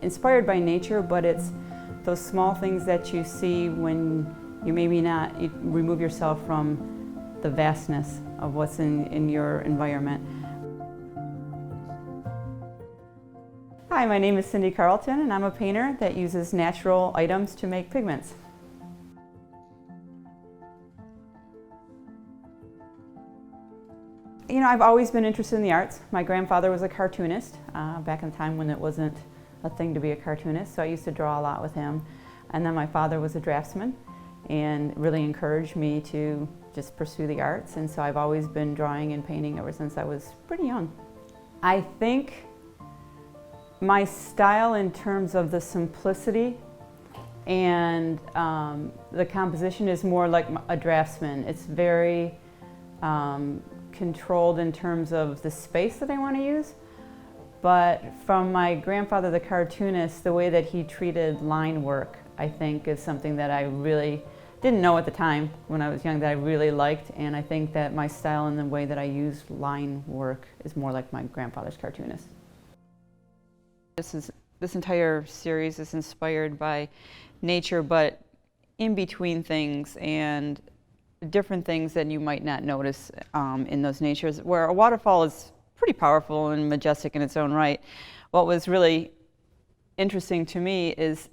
inspired by nature, but it's those small things that you see when you you remove yourself from the vastness of what's in your environment. Hi, my name is Cindy Carleton, and I'm a painter that uses natural items to make pigments. You know, I've always been interested in the arts. My grandfather was a cartoonist back in the time when it wasn't a thing to be a cartoonist, so I used to draw a lot with him. And then my father was a draftsman and really encouraged me to just pursue the arts, and so I've always been drawing and painting ever since I was pretty young. I think my style in terms of the simplicity and the composition is more like a draftsman. It's very controlled in terms of the space that I want to use. But from my grandfather, the cartoonist, the way that he treated line work, I think is something that I really didn't know at the time when I was young that I really liked, and I think that my style and the way that I use line work is more like my grandfather's cartoonist. This entire series is inspired by nature, but in between things and different things that you might not notice in those natures, where a waterfall is pretty powerful and majestic in its own right. What was really interesting to me is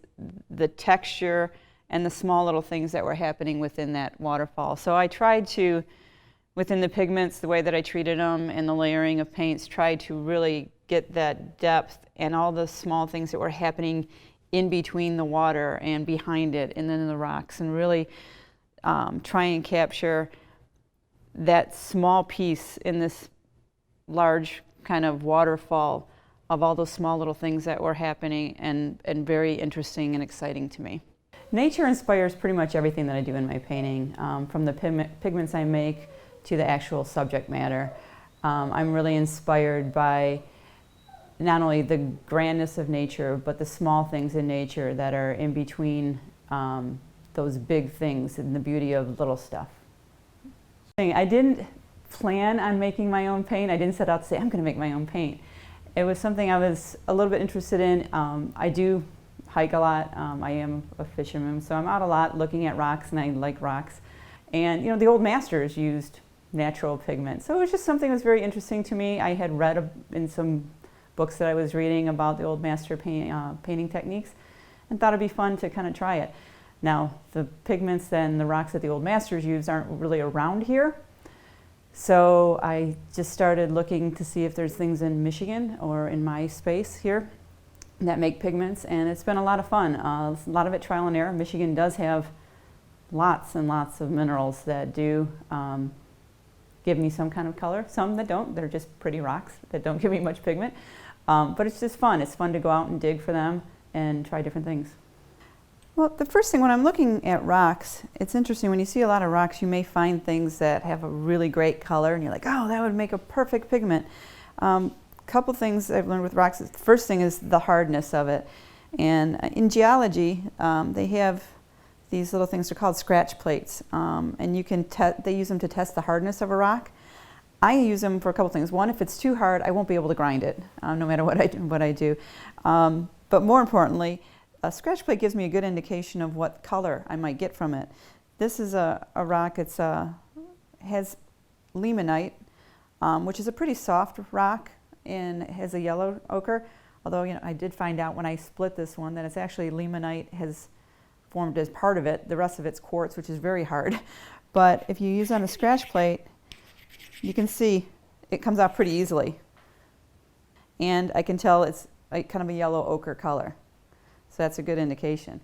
the texture and the small little things that were happening within that waterfall. So I tried to, within the pigments, the way that I treated them and the layering of paints, tried to really get that depth and all the small things that were happening in between the water and behind it and then in the rocks, and really try and capture that small piece in this large kind of waterfall of all those small little things that were happening and very interesting and exciting to me. Nature inspires pretty much everything that I do in my painting, from the pigments I make to the actual subject matter. I'm really inspired by not only the grandness of nature, but the small things in nature that are in between those big things and the beauty of little stuff. I didn't plan on making my own paint. I didn't set out to say, I'm going to make my own paint. It was something I was a little bit interested in. I do hike a lot. I am a fisherman, so I'm out a lot looking at rocks, and I like rocks. And you know, the old masters used natural pigment, so it was just something that was very interesting to me. I had read in some books that I was reading about the old master painting techniques, and thought it'd be fun to kind of try it. Now, the pigments and the rocks that the old masters used aren't really around here, so I just started looking to see if there's things in Michigan or in my space here that make pigments, and it's been a lot of fun. A lot of it trial and error. Michigan does have lots and lots of minerals that do give me some kind of color. Some that don't. They're just pretty rocks that don't give me much pigment. But it's just fun. It's fun to go out and dig for them and try different things. Well, the first thing when I'm looking at rocks, it's interesting. When you see a lot of rocks, you may find things that have a really great color, and you're like, oh, that would make a perfect pigment. Couple things I've learned with rocks. The first thing is the hardness of it. And in geology, they have these little things, they're called scratch plates, and you can they use them to test the hardness of a rock. I use them for a couple things. One, if it's too hard, I won't be able to grind it, no matter what I do. But more importantly, a scratch plate gives me a good indication of what color I might get from it. This is a rock. It's has limonite, which is a pretty soft rock, and it has a yellow ochre. Although, you know, I did find out when I split this one that it's actually limonite has formed as part of it. The rest of it's quartz, which is very hard. But if you use on a scratch plate, you can see it comes out pretty easily. And I can tell it's like kind of a yellow ochre color. So that's a good indication.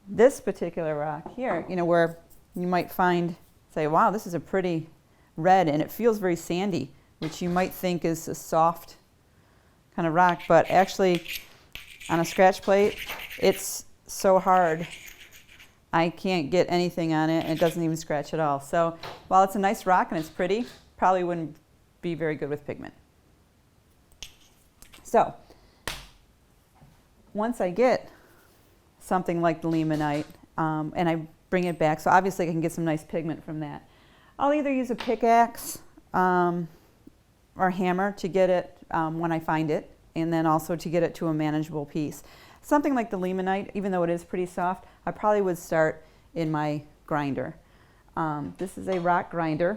This particular rock here, you know, where you might say, wow, this is a pretty red, and it feels very sandy, which you might think is a soft kind of rock, but actually on a scratch plate, it's so hard I can't get anything on it, and it doesn't even scratch at all. So while it's a nice rock and it's pretty, probably wouldn't be very good with pigment. So once I get something like the limonite and I bring it back, so obviously I can get some nice pigment from that, I'll either use a pickaxe or hammer to get it when I find it. and then also to get it to a manageable piece. Something like the limonite, even though it is pretty soft, I probably would start in my grinder. This is a rock grinder,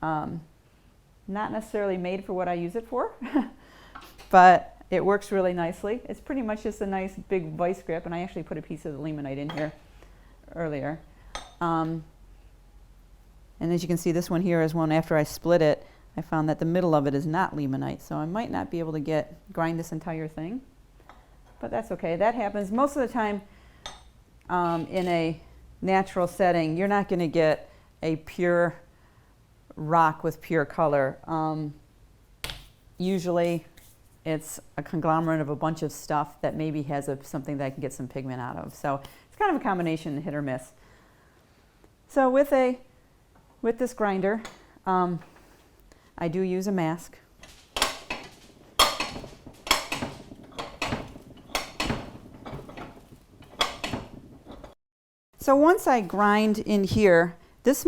not necessarily made for what I use it for, but it works really nicely. It's pretty much just a nice big vice grip, and I actually put a piece of the limonite in here earlier. And as you can see, this one here is one after I split it, I found that the middle of it is not limonite, so I might not be able to grind this entire thing, but that's okay. That happens most of the time. In a natural setting, you're not going to get a pure rock with pure color. Usually it's a conglomerate of a bunch of stuff that maybe has something that I can get some pigment out of. So it's kind of a combination, hit or miss. So with this grinder, I do use a mask. So once I grind in here, this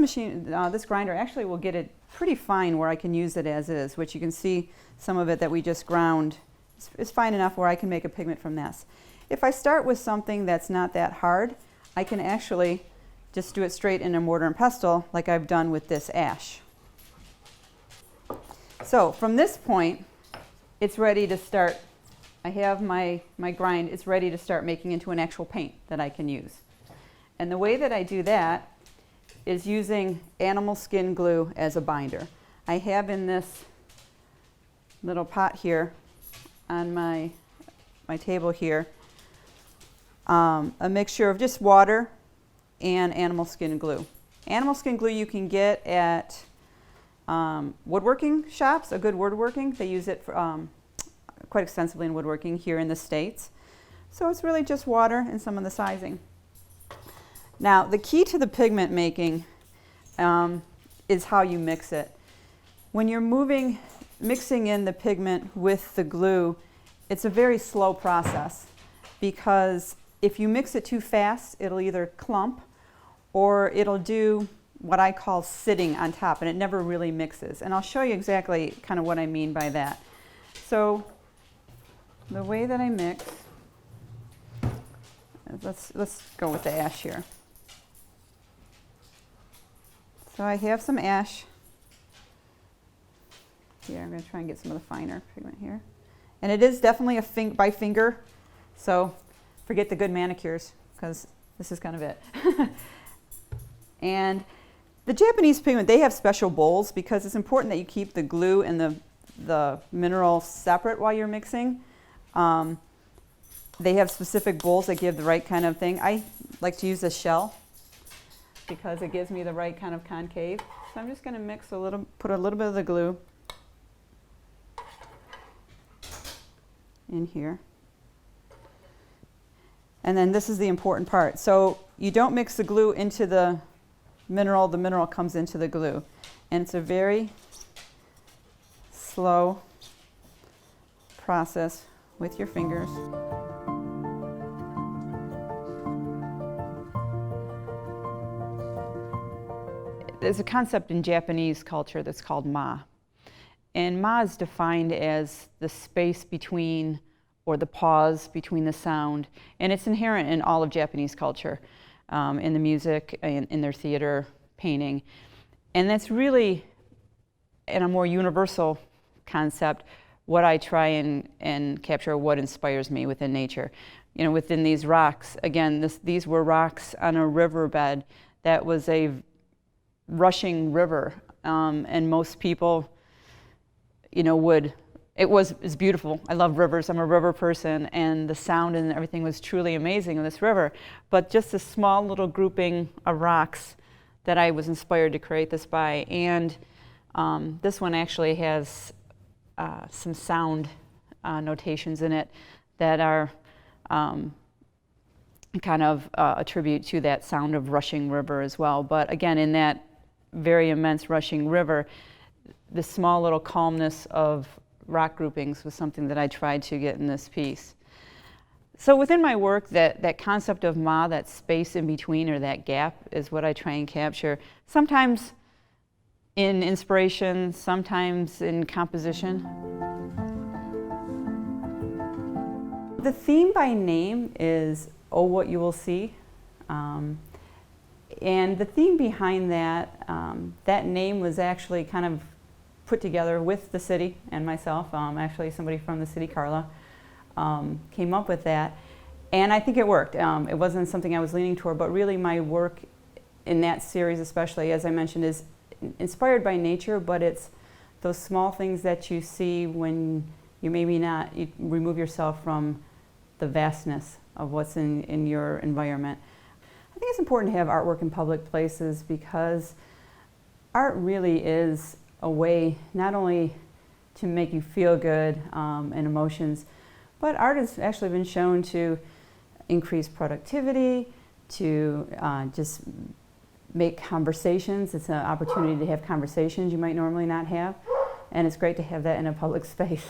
grinder actually will get it pretty fine where I can use it as is, which you can see some of it that we just ground is fine enough where I can make a pigment from this. If I start with something that's not that hard, I can actually just do it straight in a mortar and pestle like I've done with this ash. So from this point, it's ready to start. I have my grind, it's ready to start making into an actual paint that I can use. And the way that I do that is using animal skin glue as a binder. I have in this little pot here on my table here a mixture of just water and animal skin glue. Animal skin glue you can get at woodworking shops, a good woodworking. They use it for, quite extensively in woodworking here in the States. So it's really just water and some of the sizing. Now, the key to the pigment making is how you mix it. When you're mixing in the pigment with the glue, it's a very slow process because if you mix it too fast, it'll either clump or it'll do what I call sitting on top, and it never really mixes. And I'll show you exactly kind of what I mean by that. So the way that I mix, let's go with the ash here. So I have some ash here. I'm going to try and get some of the finer pigment here. And it is definitely by finger, so forget the good manicures because this is kind of it. And the Japanese pigment, they have special bowls because it's important that you keep the glue and the mineral separate while you're mixing. They have specific bowls that give the right kind of thing. I like to use a shell because it gives me the right kind of concave. So I'm just going to put a little bit of the glue in here. And then this is the important part. So you don't mix the glue into the mineral comes into the glue. And it's a very slow process with your fingers. There's a concept in Japanese culture that's called ma. And ma is defined as the space between, or the pause between the sound. And it's inherent in all of Japanese culture, in the music, in their theater, painting. And that's really, in a more universal concept, what I try and capture, what inspires me within nature. You know, within these rocks, again, these were rocks on a riverbed that was a rushing river, and most people, you know, it's beautiful. I love rivers. I'm a river person, and the sound and everything was truly amazing in this river. But just a small little grouping of rocks that I was inspired to create this by. And this one actually has some sound notations in it that are kind of a tribute to that sound of rushing river as well. But again, in that very immense rushing river, the small little calmness of rock groupings was something that I tried to get in this piece. So within my work, that concept of ma, that space in between or that gap, is what I try and capture. Sometimes in inspiration, sometimes in composition. The theme by name is "Oh, What You Will See." And the theme behind that, that name was actually kind of put together with the city and myself. Actually, somebody from the city, Carla, came up with that. And I think it worked. It wasn't something I was leaning toward, but really my work in that series, especially, as I mentioned, is inspired by nature, but it's those small things that you see when you you remove yourself from the vastness of what's in your environment. I think it's important to have artwork in public places because art really is a way not only to make you feel good and emotions, but art has actually been shown to increase productivity, to just make conversations. It's an opportunity to have conversations you might normally not have, and it's great to have that in a public space.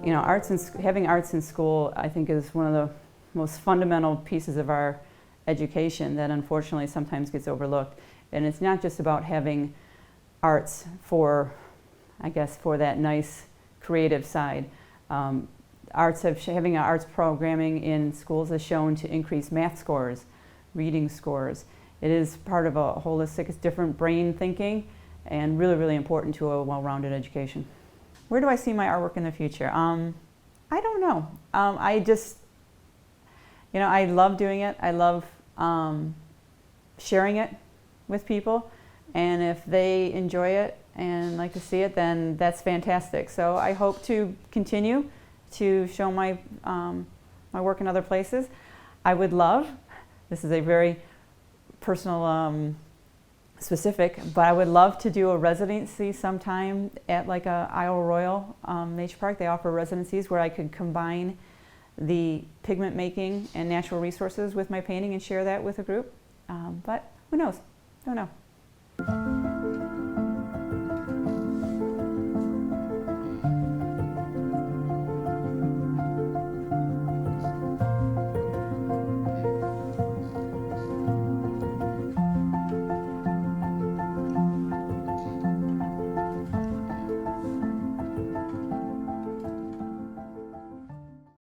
You know, having arts in school, I think, is one of the most fundamental pieces of our education that unfortunately sometimes gets overlooked. And it's not just about having arts for, I guess, for that nice creative side. Having arts programming in schools has shown to increase math scores, reading scores. It is part of a holistic, it's different brain thinking, and really, really important to a well-rounded education. Where do I see my artwork in the future? I don't know. I just, you know, I love doing it. I love sharing it with people, and if they enjoy it and like to see it, then that's fantastic. So I hope to continue to show my work in other places. I would love, this is a very personal specific, but I would love to do a residency sometime at like a Isle Royal Nature Park. They offer residencies where I could combine the pigment making and natural resources with my painting and share that with a group. But who knows? Don't know.